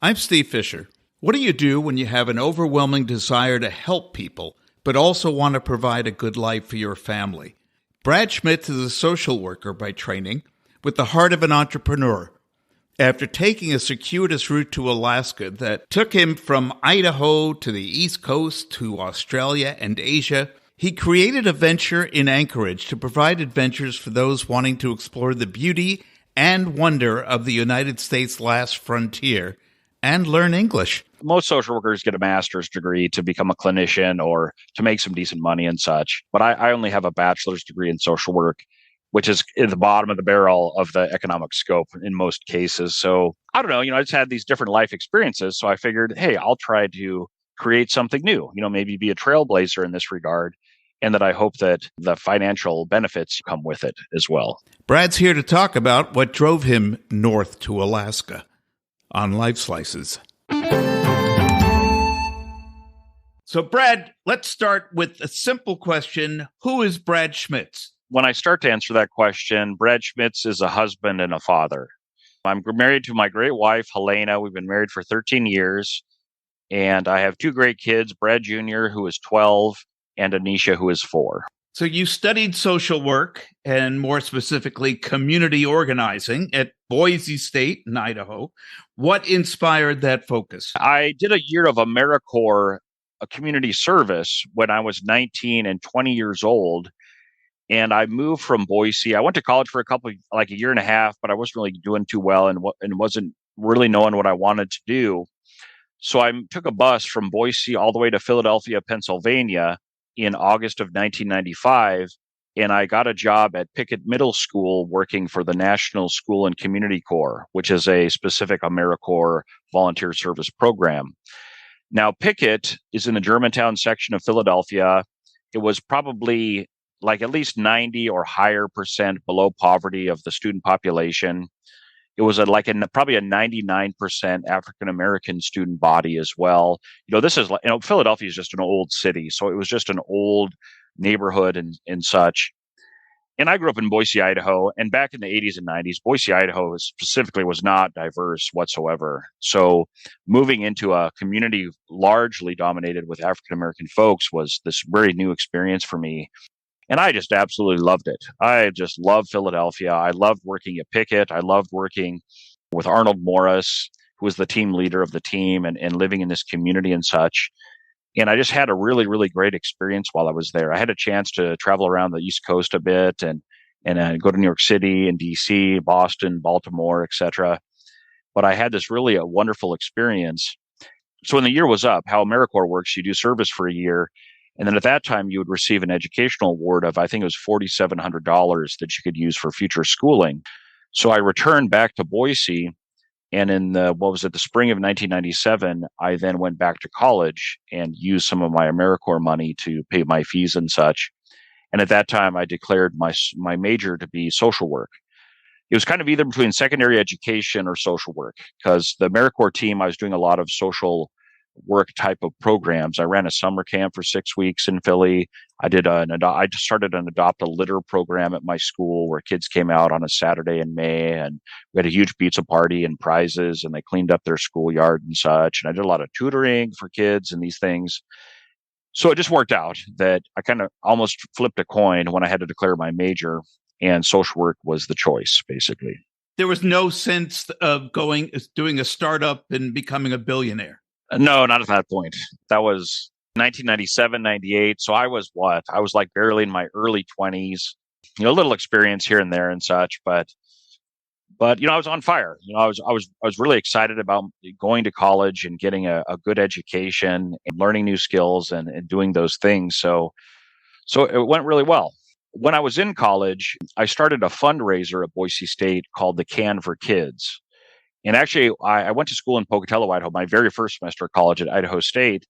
I'm Steve Fisher. What do you do when you have an overwhelming desire to help people, but also want to provide a good life for your family? Brad Schmitz is a social worker by training, with the heart of an entrepreneur. After taking a circuitous route to Alaska that took him from Idaho to the East Coast to Australia and Asia, he created a venture in Anchorage to provide adventures for those wanting to explore the beauty and wonder of the United States' last frontier and learn English. Most social workers get a master's degree to become a clinician or to make some decent money and such. But I only have a bachelor's degree in social work, which is at the bottom of the barrel of the economic scope in most cases. So I don't know, I just had these different life experiences. So I figured, hey, I'll try to create something new, maybe be a trailblazer in this regard. And that I hope that the financial benefits come with it as well. Brad's here to talk about what drove him north to Alaska on Lifeslices. So, Brad, let's start with a simple question. Who is Brad Schmitz? When I start to answer that question, Brad Schmitz is a husband and a father. I'm married to my great wife, Helena. We've been married for 13 years. And I have two great kids, Brad Jr., who is 12, and Anisha, who is 4. So you studied social work and more specifically community organizing at Boise State in Idaho. What inspired that focus? I did a year of AmeriCorps, a community service, when I was 19 and 20 years old. And I moved from Boise. I went to college for a year and a half, but I wasn't really doing too well and wasn't really knowing what I wanted to do. So I took a bus from Boise all the way to Philadelphia, Pennsylvania, in August of 1995, and I got a job at Pickett Middle School working for the National School and Community Corps, which is a specific AmeriCorps volunteer service program. Now, Pickett is in the Germantown section of Philadelphia. It was probably at least 90 or higher % below poverty of the student population. It was probably a 99% African-American student body as well. This is Philadelphia is just an old city. So it was just an old neighborhood and such. And I grew up in Boise, Idaho. And back in the 80s and 90s, Boise, Idaho specifically was not diverse whatsoever. So moving into a community largely dominated with African-American folks was this very new experience for me. And I just absolutely loved it. I just loved Philadelphia. I loved working at Pickett. I loved working with Arnold Morris, who was the team leader of the team and living in this community and such. And I just had a really, really great experience while I was there. I had a chance to travel around the East Coast a bit and go to New York City and DC, Boston, Baltimore, etc. But I had this really a wonderful experience. So when the year was up, how AmeriCorps works, you do service for a year. And then at that time, you would receive an educational award of, I think it was $4,700 that you could use for future schooling. So I returned back to Boise. And in the spring of 1997, I then went back to college and used some of my AmeriCorps money to pay my fees and such. And at that time, I declared my major to be social work. It was kind of either between secondary education or social work, because the AmeriCorps team, I was doing a lot of social work type of programs. I ran a summer camp for 6 weeks in Philly. I started an Adopt a Litter program at my school where kids came out on a Saturday in May, and we had a huge pizza party and prizes, and they cleaned up their schoolyard and such. And I did a lot of tutoring for kids and these things. So it just worked out that I kind of almost flipped a coin when I had to declare my major, and social work was the choice, basically. There was no sense of doing a startup and becoming a billionaire. No, not at that point. That was 1997, 98. So I was barely in my early 20s, a little experience here and there and such, but I was on fire. I was really excited about going to college and getting a good education and learning new skills and doing those things. So it went really well. When I was in college, I started a fundraiser at Boise State called the Can for Kids. And actually, I went to school in Pocatello, Idaho, my very first semester of college at Idaho State.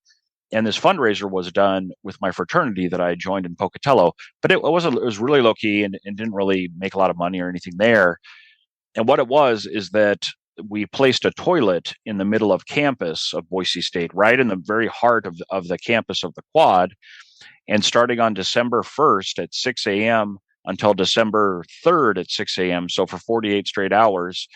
And this fundraiser was done with my fraternity that I joined in Pocatello. But it was really low key and didn't really make a lot of money or anything there. And what it was is that we placed a toilet in the middle of campus of Boise State, right in the very heart of the campus of the quad. And starting on December 1st at 6 a.m. until December 3rd at 6 a.m., so for 48 straight hours,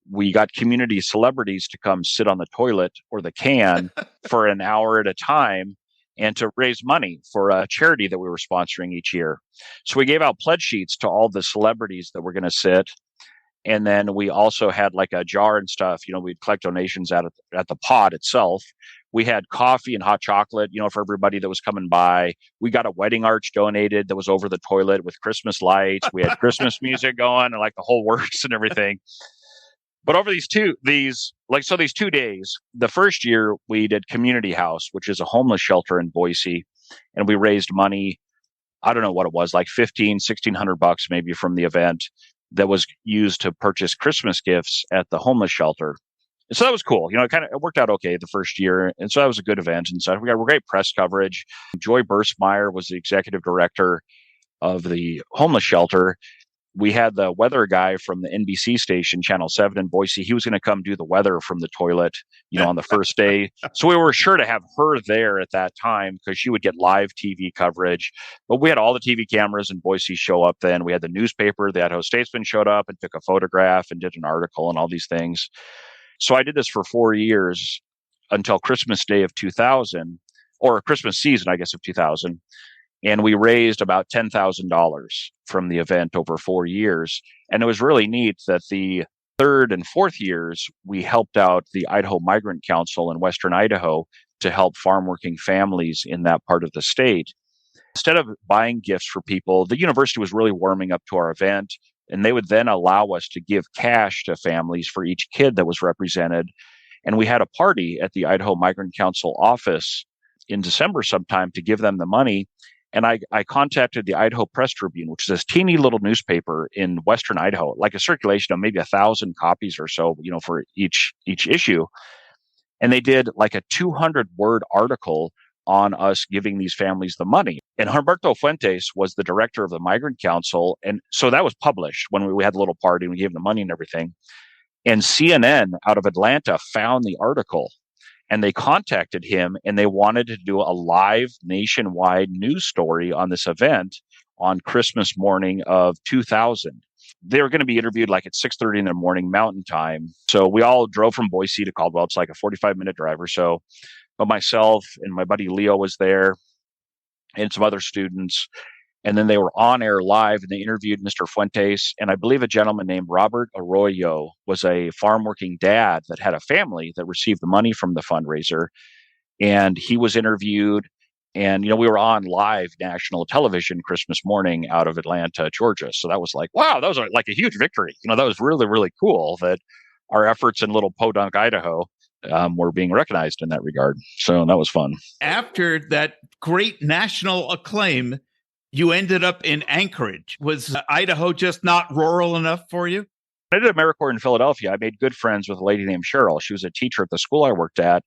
we got community celebrities to come sit on the toilet or the can for an hour at a time and to raise money for a charity that we were sponsoring each year. So we gave out pledge sheets to all the celebrities that were going to sit. And then we also had like a jar and stuff, we'd collect donations at the pod itself. We had coffee and hot chocolate, for everybody that was coming by. We got a wedding arch donated that was over the toilet with Christmas lights. We had Christmas music going and like the whole works and everything. But over these 2 days, the first year we did Community House, which is a homeless shelter in Boise. And we raised money. I don't know what it was, like $1,600 maybe from the event that was used to purchase Christmas gifts at the homeless shelter. And so that was cool. It worked out okay the first year. And so that was a good event. And so we got great press coverage. Joy Burstmeyer was the executive director of the homeless shelter. We had the weather guy from the NBC station, Channel 7 in Boise. He was going to come do the weather from the toilet, on the first day. So we were sure to have her there at that time because she would get live TV coverage. But we had all the TV cameras in Boise show up then. We had the newspaper. The Idaho Statesman showed up and took a photograph and did an article and all these things. So I did this for 4 years until Christmas Day of 2000, or Christmas season, I guess, of 2000. And we raised about $10,000 from the event over 4 years. And it was really neat that the third and fourth years, we helped out the Idaho Migrant Council in Western Idaho to help farm working families in that part of the state. Instead of buying gifts for people, the university was really warming up to our event. And they would then allow us to give cash to families for each kid that was represented. And we had a party at the Idaho Migrant Council office in December sometime to give them the money. And I contacted the Idaho Press Tribune, which is this teeny little newspaper in Western Idaho, like a circulation of maybe 1,000 copies or so, for each issue. And they did like a 200-word article on us giving these families the money. And Humberto Fuentes was the director of the Migrant Council. And so that was published when we had a little party and we gave them the money and everything. And CNN out of Atlanta found the article. And they contacted him and they wanted to do a live nationwide news story on this event on Christmas morning of 2000. They were going to be interviewed like at 6:30 in the morning Mountain Time. So we all drove from Boise to Caldwell. It's like a 45-minute drive or so. But myself and my buddy Leo was there and some other students. And then they were on air live and they interviewed Mr. Fuentes. And I believe a gentleman named Robert Arroyo was a farm working dad that had a family that received the money from the fundraiser. And he was interviewed. And, we were on live national television Christmas morning out of Atlanta, Georgia. So that was like, wow, that was like a huge victory. That was really, really cool that our efforts in little Podunk, Idaho, were being recognized in that regard. So that was fun. After that great national acclaim, you ended up in Anchorage. Was Idaho just not rural enough for you? I did AmeriCorps in Philadelphia. I made good friends with a lady named Cheryl. She was a teacher at the school I worked at,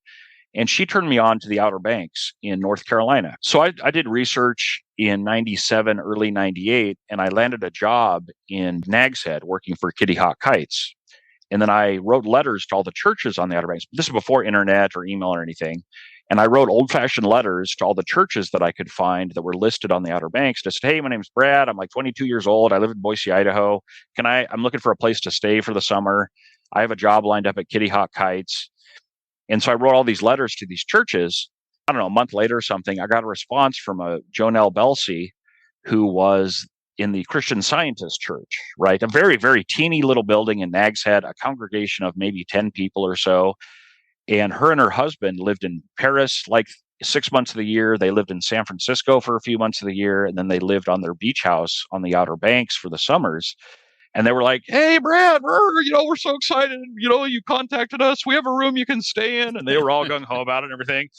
and she turned me on to the Outer Banks in North Carolina. So I did research in 97, early 98, and I landed a job in Nags Head working for Kitty Hawk Kites. And then I wrote letters to all the churches on the Outer Banks. This is before internet or email or anything. And I wrote old-fashioned letters to all the churches that I could find that were listed on the Outer Banks. Just, hey, my name's Brad. I'm like 22 years old. I live in Boise, Idaho. I'm looking for a place to stay for the summer. I have a job lined up at Kitty Hawk Kites. And so I wrote all these letters to these churches. I don't know, a month later or something, I got a response from a Jonelle Belsey, who was in the Christian Scientist Church, right? A very, very teeny little building in Nags Head, a congregation of maybe 10 people or so. And her husband lived in Paris like 6 months of the year. They lived in San Francisco for a few months of the year. And then they lived on their beach house on the Outer Banks for the summers. And they were like, hey, Brad, we're so excited. You contacted us. We have a room you can stay in. And they were all gung ho about it and everything.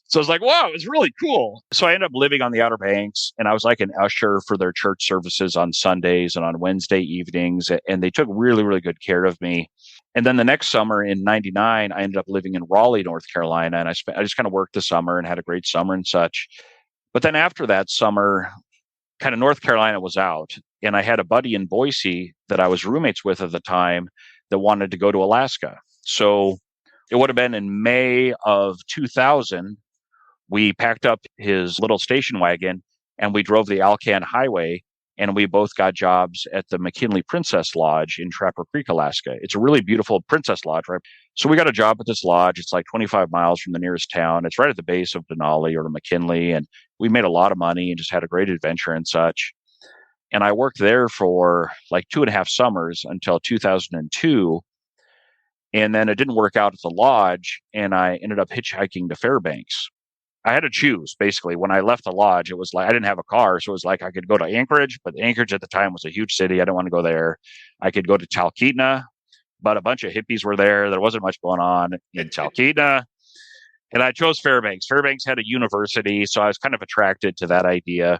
So I was like, wow, it was really cool. So I ended up living on the Outer Banks, and I was like an usher for their church services on Sundays and on Wednesday evenings. And they took really, really good care of me. And then the next summer in 99, I ended up living in Raleigh, North Carolina. And I just kind of worked the summer and had a great summer and such. But then after that summer, kind of North Carolina was out. And I had a buddy in Boise that I was roommates with at the time that wanted to go to Alaska. So it would have been in May of 2000. We packed up his little station wagon and we drove the Alcan Highway and we both got jobs at the McKinley Princess Lodge in Trapper Creek, Alaska. It's a really beautiful princess lodge, right? So we got a job at this lodge. It's like 25 miles from the nearest town. It's right at the base of Denali or McKinley, and we made a lot of money and just had a great adventure and such. And I worked there for like 2.5 summers until 2002. And then it didn't work out at the lodge, and I ended up hitchhiking to Fairbanks. I had to choose basically. When I left the lodge, it was like I didn't have a car, so it was like I could go to Anchorage, but Anchorage at the time was a huge city. I didn't want to go there. I could go to Talkeetna, but a bunch of hippies were there. There wasn't much going on in Talkeetna, and I chose Fairbanks. Fairbanks had a university, so I was kind of attracted to that idea.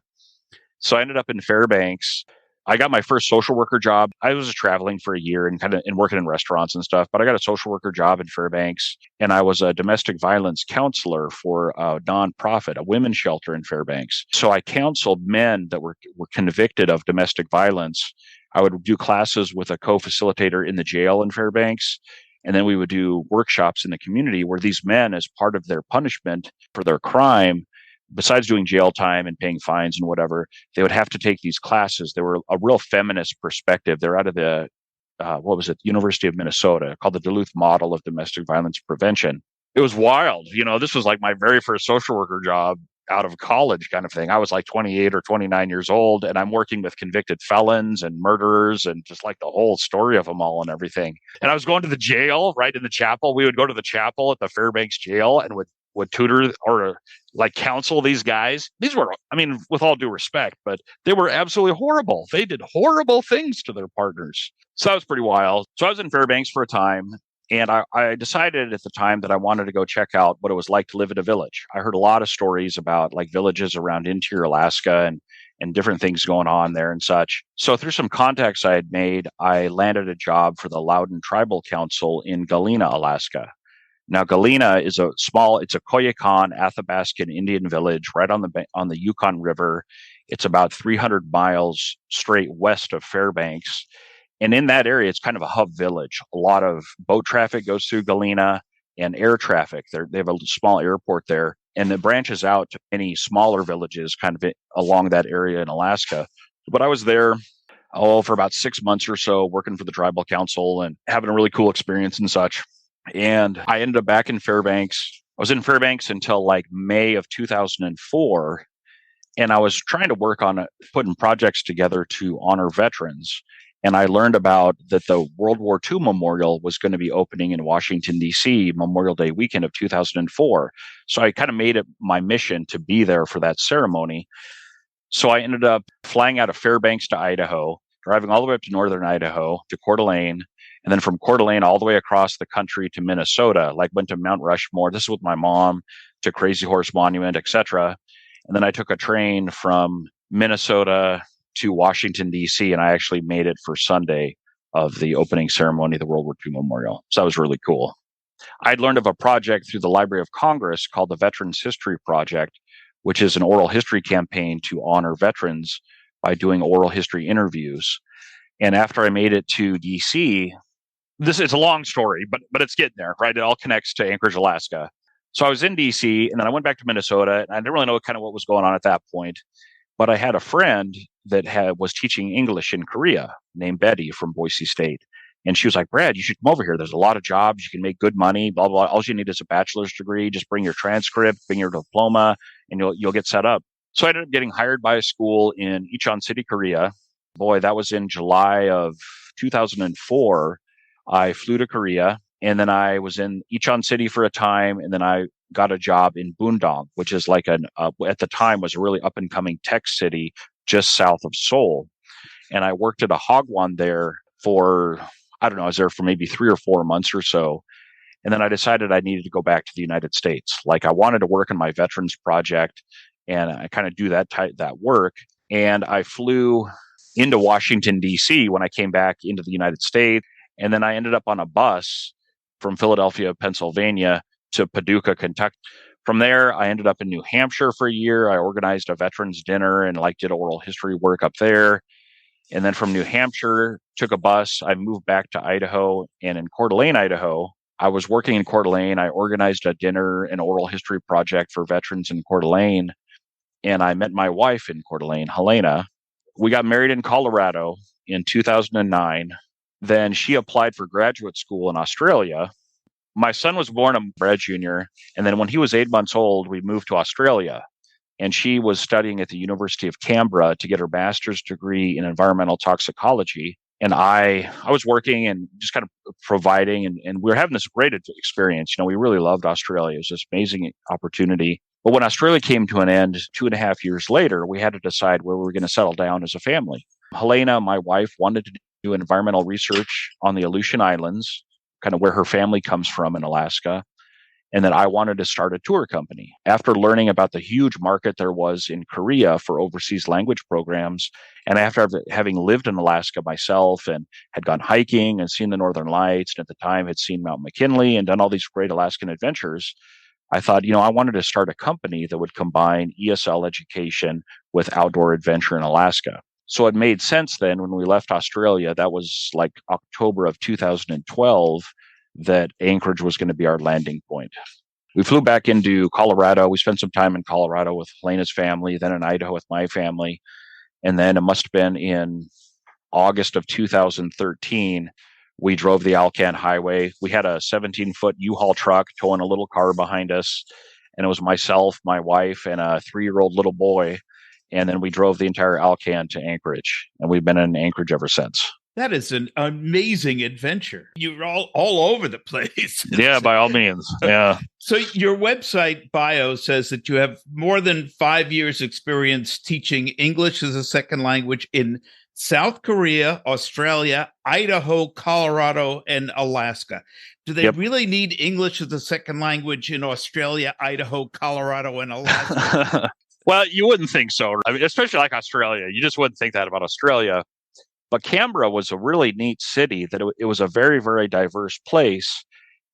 So I ended up in Fairbanks. I got my first social worker job. I was traveling for a year and working in restaurants and stuff, but I got a social worker job in Fairbanks, and I was a domestic violence counselor for a nonprofit, a women's shelter in Fairbanks. So I counseled men that were convicted of domestic violence. I would do classes with a co-facilitator in the jail in Fairbanks, and then we would do workshops in the community where these men, as part of their punishment for their crime, besides doing jail time and paying fines and whatever, they would have to take these classes. They were a real feminist perspective. They're out of the, University of Minnesota, called the Duluth Model of Domestic Violence Prevention. It was wild. This was like my very first social worker job out of college kind of thing. I was like 28 or 29 years old, and I'm working with convicted felons and murderers and just like the whole story of them all and everything. And I was going to the jail, right in the chapel. We would go to the chapel at the Fairbanks jail and would tutor or like counsel these guys. These were, with all due respect, but they were absolutely horrible. They did horrible things to their partners. So that was pretty wild. So I was in Fairbanks for a time, and I decided at the time that I wanted to go check out what it was like to live in a village. I heard a lot of stories about like villages around interior Alaska and different things going on there and such. So through some contacts I had made, I landed a job for the Loudon Tribal Council in Galena, Alaska. Now, Galena is it's a Koyukon Athabascan Indian village right on the Yukon River. It's about 300 miles straight west of Fairbanks. And in that area, it's kind of a hub village. A lot of boat traffic goes through Galena and air traffic. They have a small airport there, and it branches out to many smaller villages kind of along that area in Alaska. But I was there for about 6 months or so working for the tribal council and having a really cool experience and such. And I ended up back in Fairbanks. I was in Fairbanks until like May of 2004. And I was trying to work on putting projects together to honor veterans. And I learned about that the World War II Memorial was going to be opening in Washington, D.C. Memorial Day weekend of 2004. So I kind of made it my mission to be there for that ceremony. So I ended up flying out of Fairbanks to Idaho, driving all the way up to northern Idaho to Coeur d'Alene, and then from Coeur d'Alene all the way across the country to Minnesota, like went to Mount Rushmore. This is with my mom, to Crazy Horse Monument, etc. And then I took a train from Minnesota to Washington, D.C., and I actually made it for Sunday of the opening ceremony of the World War II Memorial. So that was really cool. I'd learned of a project through the Library of Congress called the Veterans History Project, which is an oral history campaign to honor veterans by doing oral history interviews. And after I made it to D.C., this is a long story, but it's getting there, right? It all connects to Anchorage, Alaska. So I was in D.C., and then I went back to Minnesota, and I didn't really know kind of what was going on at that point. But I had a friend that was teaching English in Korea named Betty from Boise State. And she was like, Brad, you should come over here. There's a lot of jobs. You can make good money, blah, blah, blah. All you need is a bachelor's degree. Just bring your transcript, bring your diploma, and you'll get set up. So I ended up getting hired by a school in Incheon City, Korea. Boy, that was in July of 2004. I flew to Korea, and then I was in Incheon City for a time, and then I got a job in Bundong, which is like at the time was a really up and coming tech city just south of Seoul. And I worked at a hagwon there for, I don't know, I was there for maybe 3 or 4 months or so. And then I decided I needed to go back to the United States. Like I wanted to work on my veterans project and I kind of do that work. And I flew into Washington, D.C. when I came back into the United States. And then I ended up on a bus from Philadelphia, Pennsylvania to Paducah, Kentucky. From there, I ended up in New Hampshire for a year. I organized a veterans dinner and did oral history work up there. And then from New Hampshire, took a bus. I moved back to Idaho. And in Coeur d'Alene, Idaho, I was working in Coeur d'Alene. I organized a dinner and oral history project for veterans in Coeur d'Alene. And I met my wife in Coeur d'Alene, Helena. We got married in Colorado in 2009. Then she applied for graduate school in Australia. My son was born a Brad Jr., and then when he was 8 months old, we moved to Australia. And she was studying at the University of Canberra to get her master's degree in environmental toxicology. And I was working and just kind of providing, and we were having this great experience. We really loved Australia. It was this amazing opportunity. But when Australia came to an end 2.5 years later, we had to decide where we were going to settle down as a family. Helena, my wife, wanted to do environmental research on the Aleutian Islands, kind of where her family comes from in Alaska. And then I wanted to start a tour company. After learning about the huge market there was in Korea for overseas language programs, and after having lived in Alaska myself and had gone hiking and seen the Northern Lights, and at the time had seen Mount McKinley and done all these great Alaskan adventures, I thought, I wanted to start a company that would combine ESL education with outdoor adventure in Alaska. So it made sense then when we left Australia, that was like October of 2012, that Anchorage was going to be our landing point. We flew back into Colorado. We spent some time in Colorado with Helena's family, then in Idaho with my family. And then it must have been in August of 2013, we drove the Alcan Highway. We had a 17-foot U-Haul truck towing a little car behind us. And it was myself, my wife, and a 3-year-old little boy. And then we drove the entire Alcan to Anchorage. And we've been in Anchorage ever since. That is an amazing adventure. You're all over the place. Yeah, by all means. Yeah. So your website bio says that you have more than 5 years experience teaching English as a second language in South Korea, Australia, Idaho, Colorado, and Alaska. Do they really need English as a second language in Australia, Idaho, Colorado, and Alaska? Well, you wouldn't think so. I mean, especially like Australia. You just wouldn't think that about Australia. But Canberra was a really neat city, that it was a very, very diverse place.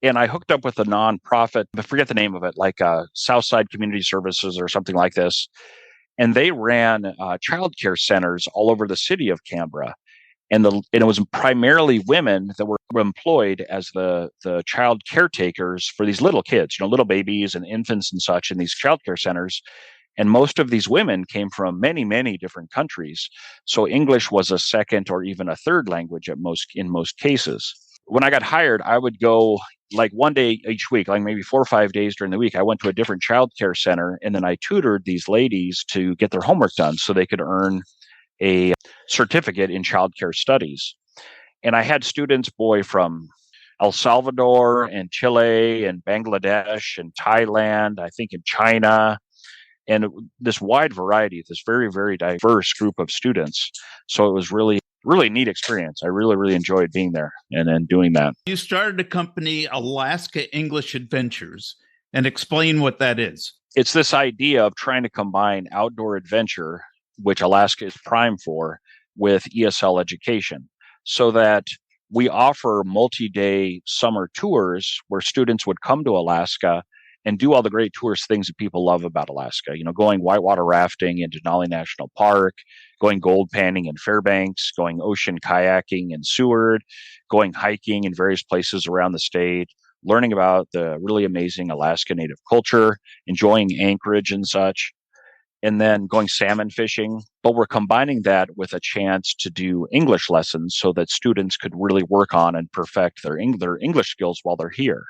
And I hooked up with a nonprofit, I forget the name of it, like Southside Community Services or something like this. And they ran childcare centers all over the city of Canberra. And it was primarily women that were employed as the child caretakers for these little kids, little babies and infants and such in these childcare centers. And most of these women came from many, many different countries. So English was a second or even a third language in most cases. When I got hired, I would go like one day each week, like maybe 4 or 5 days during the week. I went to a different childcare center, and then I tutored these ladies to get their homework done so they could earn a certificate in childcare studies. And I had students, from El Salvador and Chile and Bangladesh and Thailand, I think in China, and this wide variety, this very, very diverse group of students. So it was really, really neat experience. I really, really enjoyed being there and doing that. You started a company, Alaska English Adventures, and explain what that is. It's this idea of trying to combine outdoor adventure, which Alaska is prime for, with ESL education, so that we offer multi-day summer tours where students would come to Alaska and do all the great tourist things that people love about Alaska. Going whitewater rafting in Denali National Park, going gold panning in Fairbanks, going ocean kayaking in Seward, going hiking in various places around the state, learning about the really amazing Alaska Native culture, enjoying Anchorage and such, and then going salmon fishing. But we're combining that with a chance to do English lessons so that students could really work on and perfect their English skills while they're here.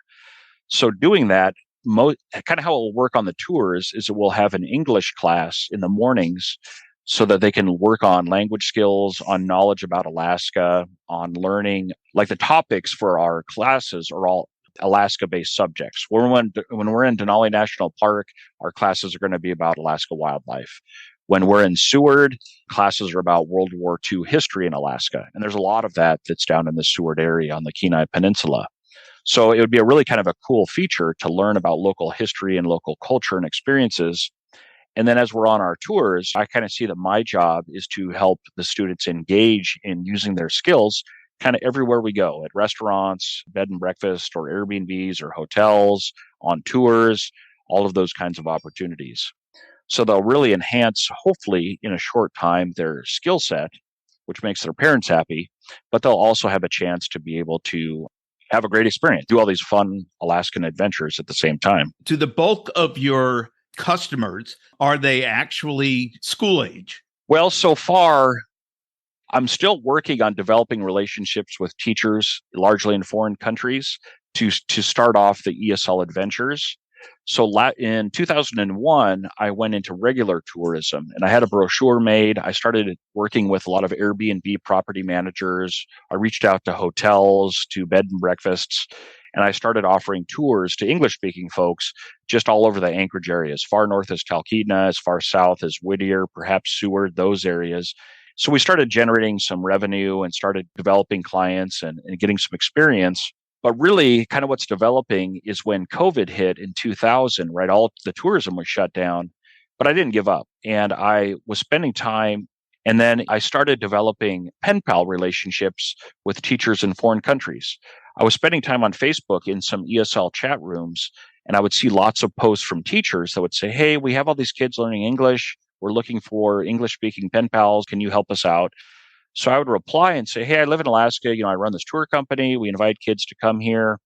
So doing that, kind of how it will work on the tours is it will have an English class in the mornings so that they can work on language skills, on knowledge about Alaska, on learning, like the topics for our classes are all Alaska-based subjects. When we're in Denali National Park, our classes are going to be about Alaska wildlife. When we're in Seward, classes are about World War II history in Alaska. And there's a lot of that's down in the Seward area on the Kenai Peninsula. So it would be a really kind of a cool feature to learn about local history and local culture and experiences. And then as we're on our tours, I kind of see that my job is to help the students engage in using their skills kind of everywhere we go, at restaurants, bed and breakfast, or Airbnbs or hotels, on tours, all of those kinds of opportunities. So they'll really enhance, hopefully in a short time, their skill set, which makes their parents happy, but they'll also have a chance to be able to have a great experience, do all these fun Alaskan adventures at the same time. To the bulk of your customers, are they actually school age? Well, so far, I'm still working on developing relationships with teachers, largely in foreign countries, to start off the ESL adventures. So in 2001, I went into regular tourism and I had a brochure made. I started working with a lot of Airbnb property managers. I reached out to hotels, to bed and breakfasts, and I started offering tours to English speaking folks just all over the Anchorage area, as far north as Talkeetna, as far south as Whittier, perhaps Seward, those areas. So we started generating some revenue and started developing clients and getting some experience. But really, kind of what's developing is when COVID hit in 2000, right? All the tourism was shut down, but I didn't give up. And I was spending time. And then I started developing pen pal relationships with teachers in foreign countries. I was spending time on Facebook in some ESL chat rooms, and I would see lots of posts from teachers that would say, "Hey, we have all these kids learning English. We're looking for English speaking pen pals. Can you help us out?" So I would reply and say, "Hey, I live in Alaska. I run this tour company. We invite kids to come here.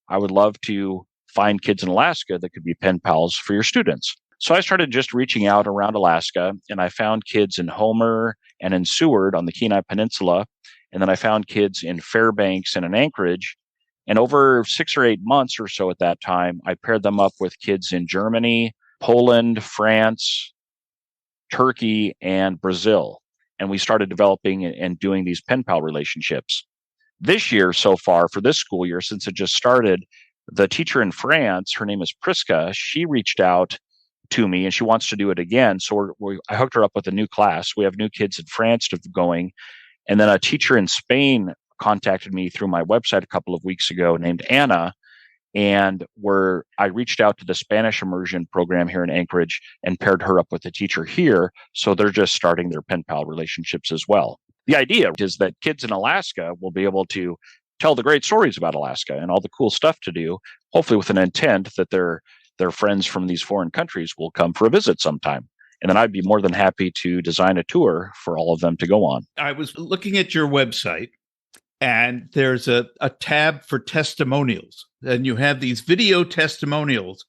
I would love to find kids in Alaska that could be pen pals for your students." So I started just reaching out around Alaska, and I found kids in Homer and in Seward on the Kenai Peninsula. And then I found kids in Fairbanks and in Anchorage. And over 6 or 8 months or so at that time, I paired them up with kids in Germany, Poland, France, Turkey, and Brazil. And we started developing and doing these pen pal relationships. This year, so far, for this school year, since it just started, the teacher in France, her name is Priska, she reached out to me and she wants to do it again. So I hooked her up with a new class. We have new kids in France going. And then a teacher in Spain contacted me through my website a couple of weeks ago named Anna. And I reached out to the Spanish immersion program here in Anchorage and paired her up with a teacher here. So they're just starting their pen pal relationships as well. The idea is that kids in Alaska will be able to tell the great stories about Alaska and all the cool stuff to do, hopefully with an intent that their friends from these foreign countries will come for a visit sometime. And then I'd be more than happy to design a tour for all of them to go on. I was looking at your website, and there's a tab for testimonials. And you have these video testimonials.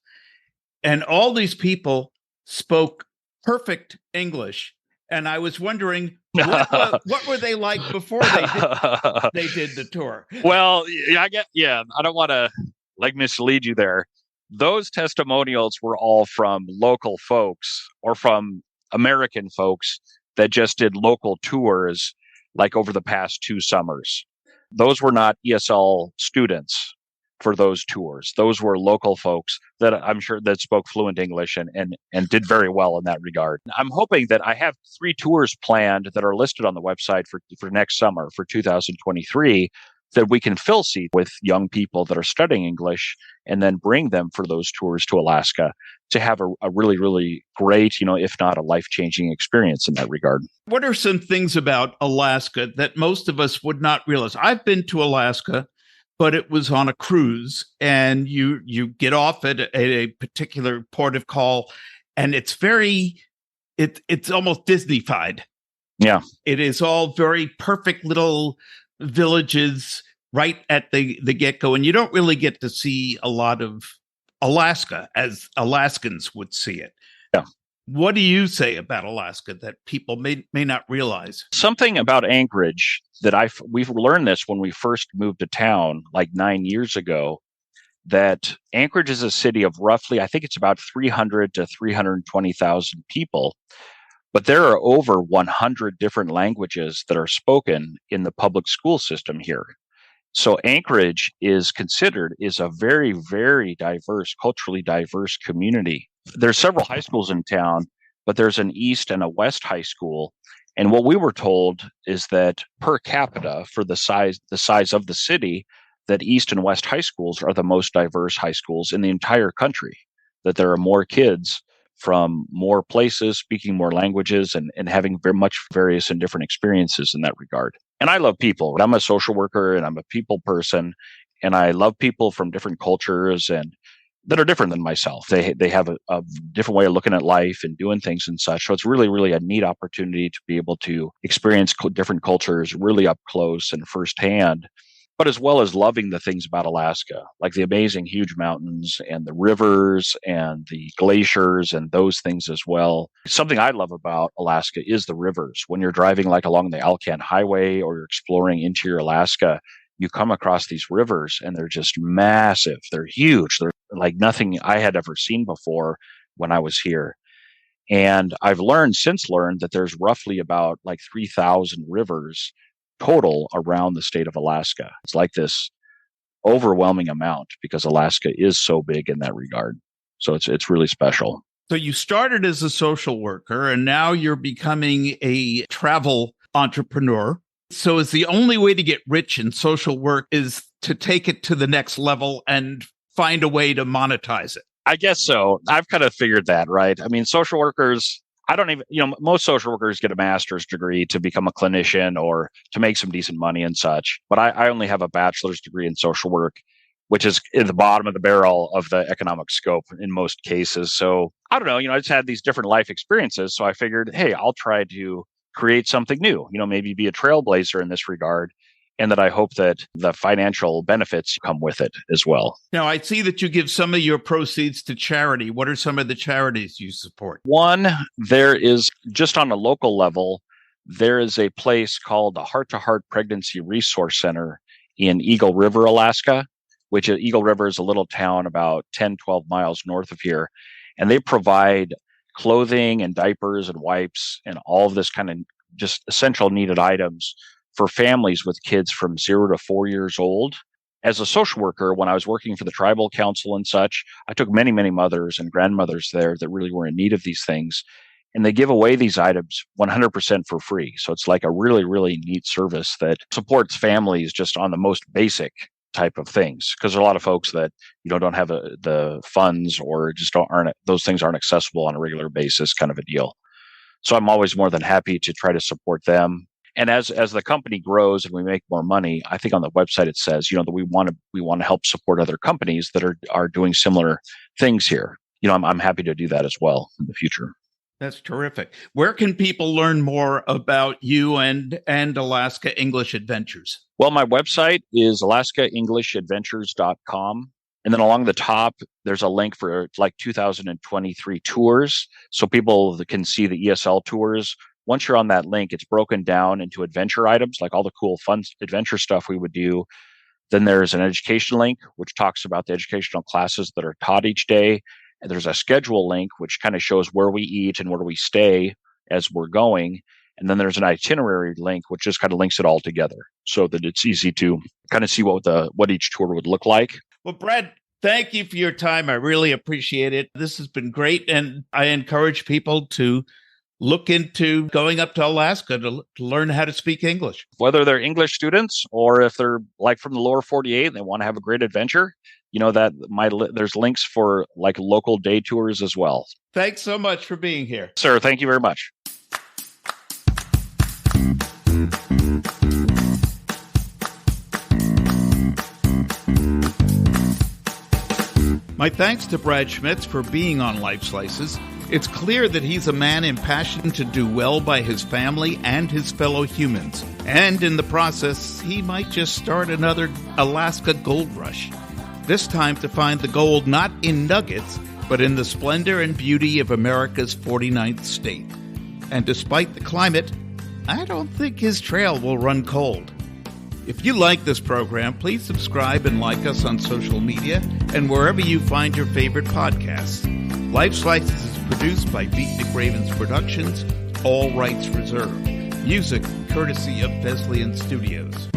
And all these people spoke perfect English. And I was wondering, what were they like before they did the tour? Well, I don't want to mislead you there. Those testimonials were all from local folks or from American folks that just did local tours over the past 2 summers. Those were not ESL students for those tours. Those were local folks that I'm sure that spoke fluent English and did very well in that regard. I'm hoping that I have 3 tours planned that are listed on the website for next summer, for 2023, that we can fill seats with young people that are studying English and then bring them for those tours to Alaska to have a really, really great, if not a life-changing experience in that regard. What are some things about Alaska that most of us would not realize? I've been to Alaska, but it was on a cruise, and you get off at a particular port of call, and it's almost Disney-fied. Yeah. It is all very perfect little villages right at the get-go, and you don't really get to see a lot of Alaska as Alaskans would see it. Yeah. What do you say about Alaska that people may not realize? Something about Anchorage that we've learned this when we first moved to town 9 years ago, that Anchorage is a city of roughly, I think it's about 300 to 320,000 people. But there are over 100 different languages that are spoken in the public school system here. So Anchorage is a very, very diverse, culturally diverse community. There's several high schools in town, but there's an East and a West high school. And what we were told is that per capita, for the size of the city, that East and West high schools are the most diverse high schools in the entire country, that there are more kids from more places, speaking more languages, and having very much various and different experiences in that regard. And I love people. I'm a social worker and I'm a people person, and I love people from different cultures and that are different than myself. They have a different way of looking at life and doing things and such. So it's really, really a neat opportunity to be able to experience different cultures really up close and firsthand. but as well as loving the things about Alaska, like the amazing huge mountains and the rivers and the glaciers and those things as well. Something I love about Alaska is the rivers. When you're driving like along the Alcan Highway or you're exploring interior Alaska, you come across these rivers and they're just massive. They're huge. They're like nothing I had ever seen before when I was here. And I've since learned that there's roughly about like 3,000 rivers total around the state of Alaska. It's like this overwhelming amount because Alaska is so big in that regard. So it's really special. So you started as a social worker and now you're becoming a travel entrepreneur. So is the only way to get rich in social work is to take it to the next level and find a way to monetize it? I guess so. I've kind of figured that, right? I mean, social workers, most social workers get a master's degree to become a clinician or to make some decent money and such. But I only have a bachelor's degree in social work, which is in the bottom of the barrel of the economic scope in most cases. So I don't know, I just had these different life experiences. So I figured, hey, I'll try to create something new, maybe be a trailblazer in this regard. And that I hope that the financial benefits come with it as well. Now, I see that you give some of your proceeds to charity. What are some of the charities you support? One, there is, just on a local level, there is a place called the Heart to Heart Pregnancy Resource Center in Eagle River, Alaska, which Eagle River is a little town about 10, 12 miles north of here. And they provide clothing and diapers and wipes and all of this kind of just essential needed items for families with kids from 0 to 4 years old. As a social worker, when I was working for the tribal council and such, I took many, many mothers and grandmothers there that really were in need of these things. And they give away these items 100% for free. So it's like a really, really neat service that supports families just on the most basic type of things. Because there are a lot of folks that don't have the funds or just those things aren't accessible on a regular basis, kind of a deal. So I'm always more than happy to try to support them. And as the company grows and we make more money, I think on the website it says, that we want to help support other companies that are doing similar things here. I'm happy to do that as well in the future. That's terrific. Where can people learn more about you and Alaska English Adventures? Well, my website is alaskaenglishadventures.com. And then along the top, there's a link for like 2023 tours. So people can see the ESL tours. Once you're on that link, it's broken down into adventure items, like all the cool, fun adventure stuff we would do. Then there's an education link, which talks about the educational classes that are taught each day. And there's a schedule link, which kind of shows where we eat and where do we stay as we're going. And then there's an itinerary link, which just kind of links it all together so that it's easy to kind of see what each tour would look like. Well, Brad, thank you for your time. I really appreciate it. This has been great. And I encourage people to look into going up to Alaska to learn how to speak English. Whether they're English students or if they're like from the lower 48 and they want to have a great adventure, there's links for like local day tours as well. Thanks so much for being here. Sir, thank you very much. My thanks to Brad Schmitz for being on Lifeslices. It's clear that he's a man impassioned to do well by his family and his fellow humans. And in the process, he might just start another Alaska gold rush. This time to find the gold not in nuggets, but in the splendor and beauty of America's 49th state. And despite the climate, I don't think his trail will run cold. If you like this program, please subscribe and like us on social media and wherever you find your favorite podcasts. Lifeslices is produced by Beatnik Ravens Productions, all rights reserved. Music courtesy of Veslian Studios.